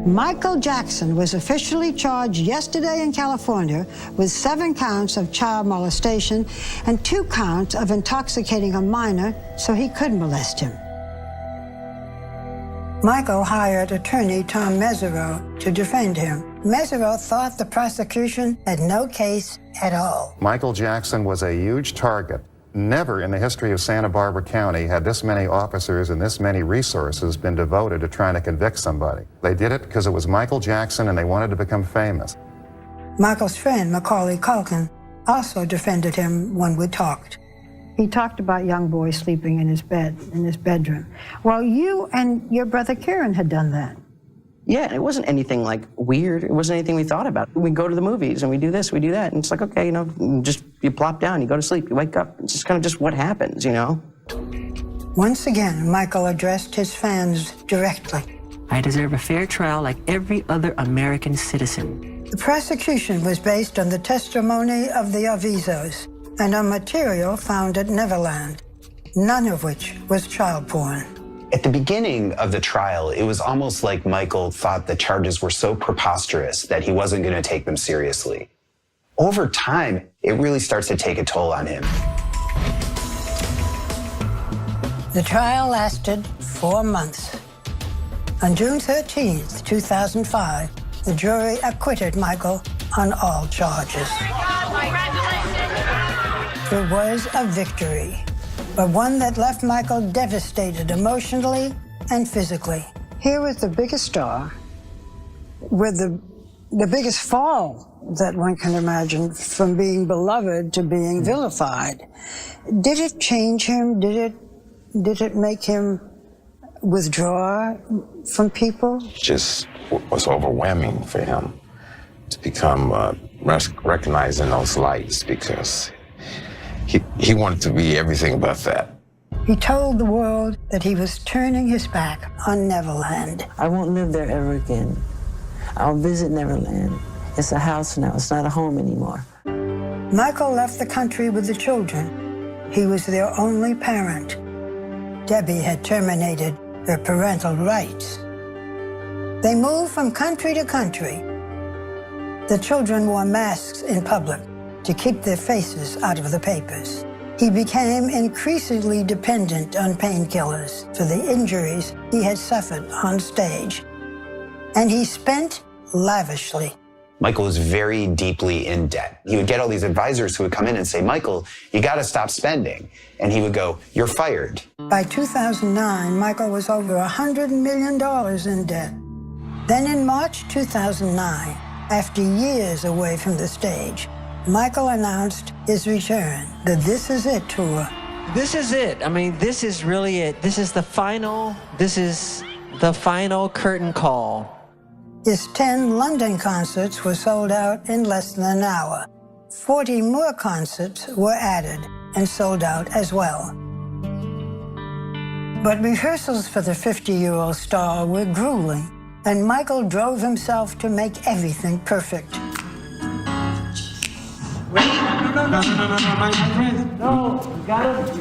Michael Jackson was officially charged yesterday in California with 7 counts of child molestation and 2 counts of intoxicating a minor so he could molest him. Michael hired attorney Tom Mesereau to defend him. Mesereau thought the prosecution had no case at all. Michael Jackson was a huge target. Never in the history of Santa Barbara County had this many officers and this many resources been devoted to trying to convict somebody. They did it because it was Michael Jackson and they wanted to become famous. Michael's friend, Macaulay Culkin, also defended him when we talked. He talked about young boys sleeping in his bed, in his bedroom. Well, you and your brother Kieran had done that. Yeah, it wasn't anything like weird. It wasn't anything we thought about. We go to the movies and we do this, we do that. And it's like, okay, you know, just you plop down, you go to sleep, you wake up. It's just kind of just what happens, you know? Once again, Michael addressed his fans directly. I deserve a fair trial like every other American citizen. The prosecution was based on the testimony of the Avisos and on material found at Neverland, none of which was child porn. At the beginning of the trial, it was almost like Michael thought the charges were so preposterous that he wasn't going to take them seriously. Over time, it really starts to take a toll on him. The trial lasted 4 months. On June 13th, 2005, the jury acquitted Michael on all charges. It was a victory, but one that left Michael devastated emotionally and physically. Here was the biggest star with the biggest fall that one can imagine, from being beloved to being vilified. Did it change him? Did it make him withdraw from people? Just was overwhelming for him to become recognized in those lights, because he wanted to be everything but that. He told the world that he was turning his back on Neverland. I won't live there ever again. I'll visit Neverland. It's a house now. It's not a home anymore. Michael left the country with the children. He was their only parent. Debbie had terminated their parental rights. They moved from country to country. The children wore masks in public to keep their faces out of the papers. He became increasingly dependent on painkillers for the injuries he had suffered on stage. And he spent lavishly. Michael was very deeply in debt. He would get all these advisors who would come in and say, Michael, you got to stop spending. And he would go, you're fired. By 2009, Michael was over $100 million in debt. Then in March 2009, after years away from the stage, Michael announced his return, the This Is It tour. This is it. I mean, this is really it. This is the final curtain call. His 10 London concerts were sold out in less than an hour. 40 more concerts were added and sold out as well. But rehearsals for the 50-year-old star were grueling, and Michael drove himself to make everything perfect. Wait, no, my friend. No,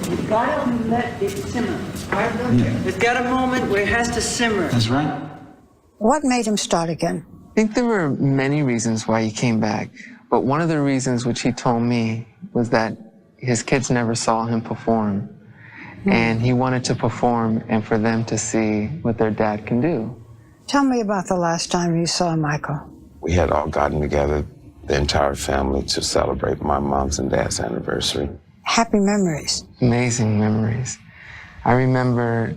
you gotta let it simmer. It's got a moment where it has to simmer. That's right. What made him start again? I think there were many reasons why he came back, but one of the reasons which he told me was that his kids never saw him perform, and he wanted to perform and for them to see what their dad can do. Tell me about the last time you saw Michael. We had all gotten together, the entire family, to celebrate my mom's and dad's anniversary. Happy memories. Amazing memories. I remember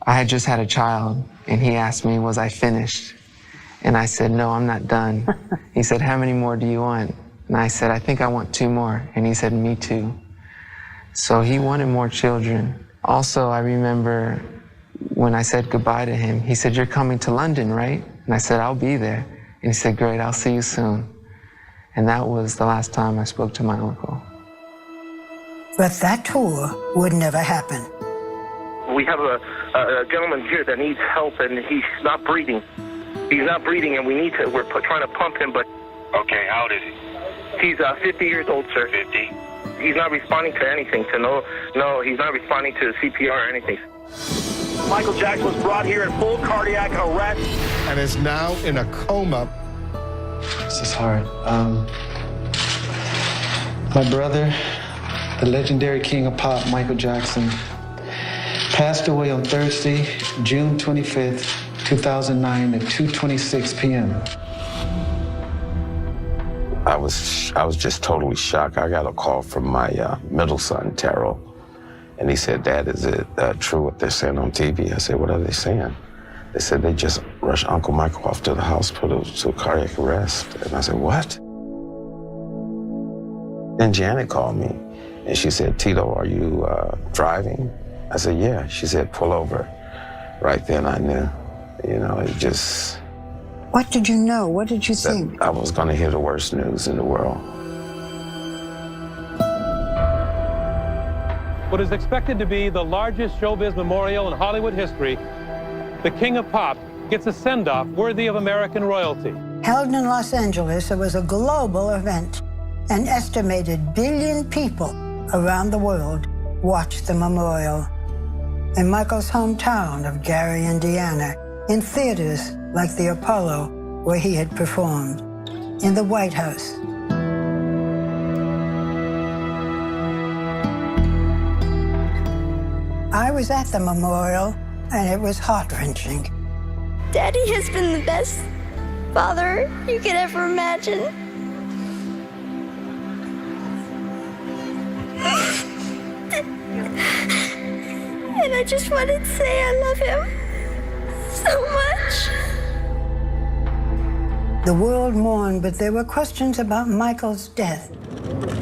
I had just had a child, and he asked me, was I finished? And I said, no, I'm not done. He said, how many more do you want? And I said, I think I want 2 more. And he said, me too. So he wanted more children. Also, I remember when I said goodbye to him, he said, you're coming to London, right? And I said, I'll be there. And he said, great, I'll see you soon. And that was the last time I spoke to my uncle. But that tour would never happen. We have a gentleman here that needs help, and he's not breathing. He's not breathing, and we're trying to pump him, but... Okay, how old is he? He's 50 years old, sir. 50? He's not responding to anything, no, he's not responding to CPR or anything. Michael Jackson was brought here in full cardiac arrest. and is now in a coma. This is hard. My brother, the legendary king of pop, Michael Jackson, passed away on Thursday, June 25th, 2009 at 2:26 p.m. I was just totally shocked. I got a call from my middle son, Terrell, and he said, "Dad, is it true what they're saying on TV?" I said, "What are they saying?" They said they just rushed Uncle Michael off to the hospital to cardiac arrest. And I said, "What?" Then Janet called me, and she said, "Tito, are you driving?" I said, "Yeah." She said, "Pull over." Right then I knew, it just... What did you know? What did you think? I was going to hear the worst news in the world. What is expected to be the largest showbiz memorial in Hollywood history, the King of Pop gets a send-off worthy of American royalty. Held in Los Angeles, it was a global event. An estimated billion people around the world watched the memorial. In Michael's hometown of Gary, Indiana, in theaters like the Apollo, where he had performed, in the White House. I was at the memorial, and it was heart-wrenching. Daddy has been the best father you could ever imagine. And I just wanted to say I love him so much. The world mourned, but there were questions about Michael's death.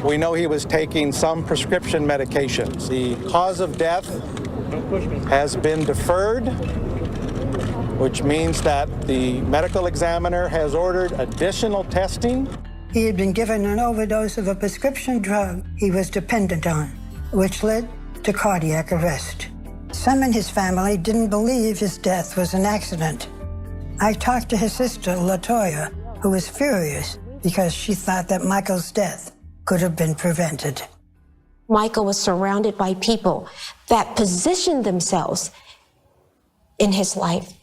We know he was taking some prescription medications. The cause of death has been deferred, which means that the medical examiner has ordered additional testing. He had been given an overdose of a prescription drug he was dependent on, which led to cardiac arrest. Some in his family didn't believe his death was an accident. I talked to his sister, LaToya, who was furious because she thought that Michael's death could have been prevented. Michael was surrounded by people that positioned themselves in his life,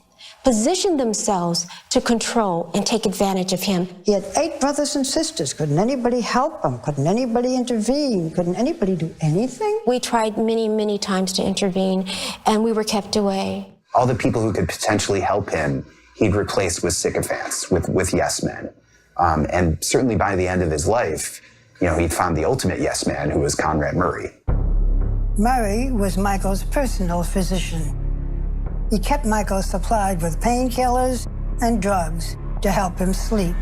positioned themselves to control and take advantage of him. He had 8 brothers and sisters. Couldn't anybody help him? Couldn't anybody intervene? Couldn't anybody do anything? We tried many, many times to intervene, and we were kept away. All the people who could potentially help him, he'd replaced with sycophants, with yes men. And certainly by the end of his life, he'd found the ultimate yes man, who was Conrad Murray. Murray was Michael's personal physician. He kept Michael supplied with painkillers and drugs to help him sleep.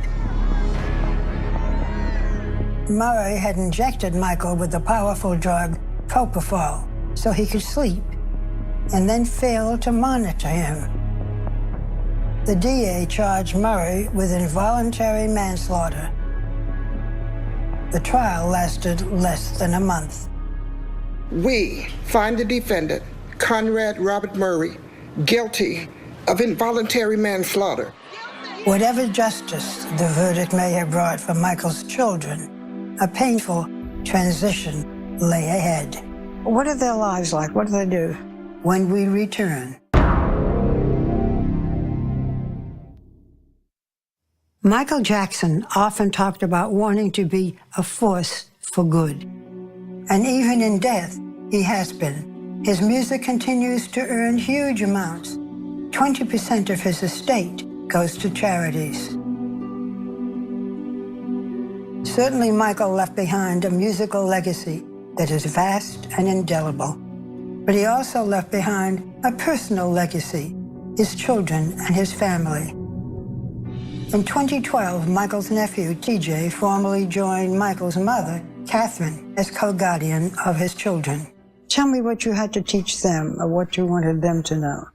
Murray had injected Michael with the powerful drug propofol so he could sleep, and then failed to monitor him. The DA charged Murray with involuntary manslaughter. The trial lasted less than a month. We find the defendant, Conrad Robert Murray, guilty of involuntary manslaughter. Whatever justice the verdict may have brought for Michael's children, a painful transition lay ahead. What are their lives like? What do they do? When we return. Michael Jackson often talked about wanting to be a force for good. And even in death, he has been. His music continues to earn huge amounts. 20% of his estate goes to charities. Certainly, Michael left behind a musical legacy that is vast and indelible. But he also left behind a personal legacy, his children and his family. In 2012, Michael's nephew, TJ, formally joined Michael's mother, Catherine, as co-guardian of his children. Tell me what you had to teach them or what you wanted them to know.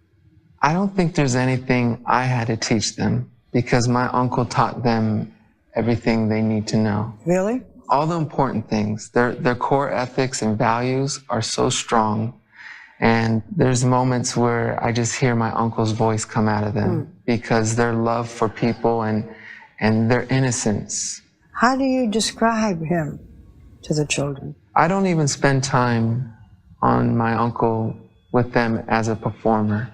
I don't think there's anything I had to teach them because my uncle taught them everything they need to know. Really? All the important things. Their core ethics and values are so strong. And there's moments where I just hear my uncle's voice come out of them because their love for people and their innocence. How do you describe him to the children? I don't even spend time on my uncle with them as a performer.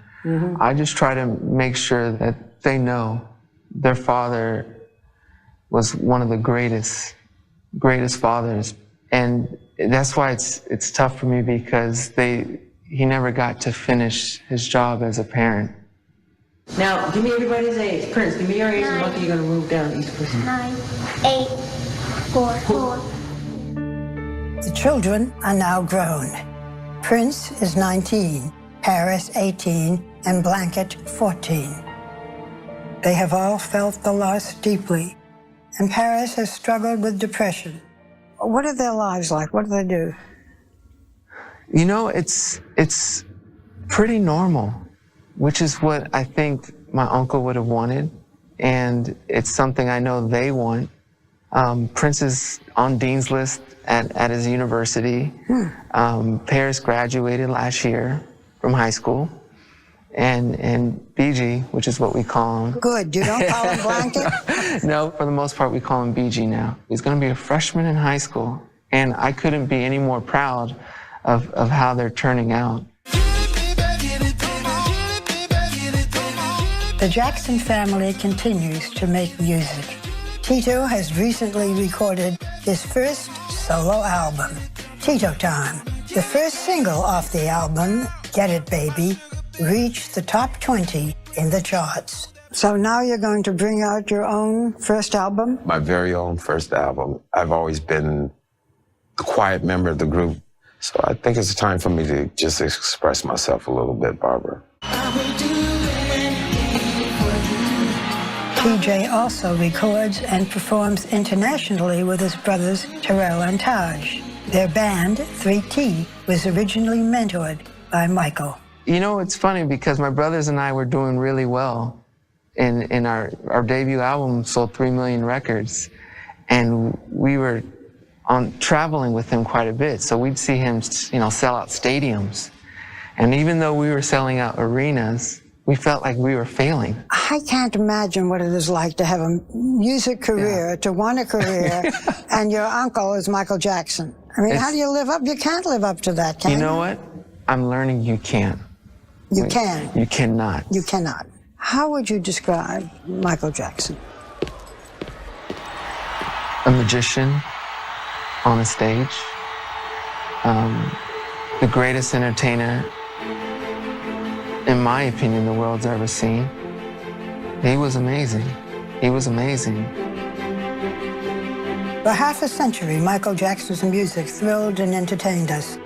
I just try to make sure that they know their father was one of the greatest fathers. And that's why it's tough for me, because he never got to finish his job as a parent. Now, give me everybody's age. Prince, give me your age, and Monkey, you're going to move down each person. 9, 8, 4. The children are now grown. Prince is 19, Paris 18, and Blanket 14. They have all felt the loss deeply, and Paris has struggled with depression. What are their lives like? What do they do? You know, it's pretty normal, which is what I think my uncle would have wanted, and it's something I know they want. Prince is on Dean's List at his university. Paris graduated last year from high school. And BG, which is what we call him. Good, you don't call him Blanket? No, for the most part we call him BG now. He's gonna be a freshman in high school, and I couldn't be any more proud of how they're turning out. The Jackson family continues to make music. Tito has recently recorded his first solo album, Tito Time. The first single off the album, Get It Baby, reached the top 20 in the charts. So now you're going to bring out your own first album? My very own first album. I've always been the quiet member of the group, so I think it's time for me to just express myself a little bit, Barbara. TJ also records and performs internationally with his brothers Terrell and Taj. Their band, 3T, was originally mentored by Michael. You know, it's funny because my brothers and I were doing really well. In our debut album sold 3 million records, and we were traveling with him quite a bit. So we'd see him, sell out stadiums. And even though we were selling out arenas, we felt like we were failing. I can't imagine what it is like to have a music career, to want a career, and your uncle is Michael Jackson. I mean, how do you live up? You can't live up to that, can you? You know what? I'm learning you can't. You can. You cannot. You cannot. How would you describe Michael Jackson? A magician on a stage, the greatest entertainer, in my opinion, the world's ever seen. He was amazing. He was amazing. For half a century, Michael Jackson's music thrilled and entertained us.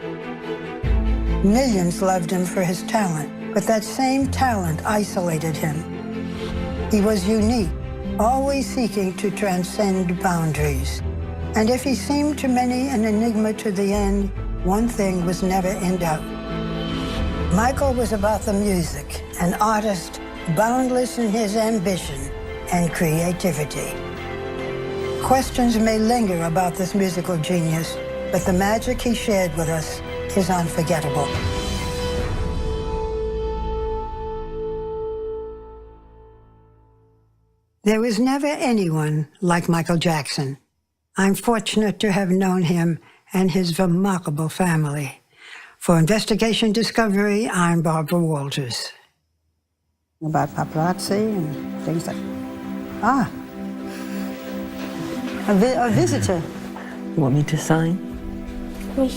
Millions loved him for his talent, but that same talent isolated him. He was unique, always seeking to transcend boundaries. And if he seemed to many an enigma to the end, one thing was never in doubt. Michael was about the music, an artist boundless in his ambition and creativity. Questions may linger about this musical genius, but the magic he shared with us is unforgettable. There was never anyone like Michael Jackson. I'm fortunate to have known him and his remarkable family. For Investigation Discovery, I'm Barbara Walters. About paparazzi and things like that. A visitor. You want me to sign? Oui.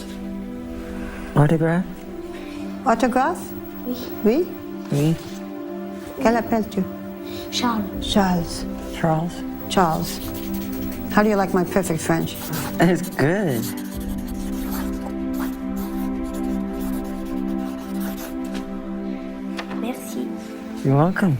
Autograph? Autographe? Oui. Oui? Oui. Quel appelles-tu? Charles. Charles. Charles? Charles. How do you like my perfect French? It's good. Merci. You're welcome.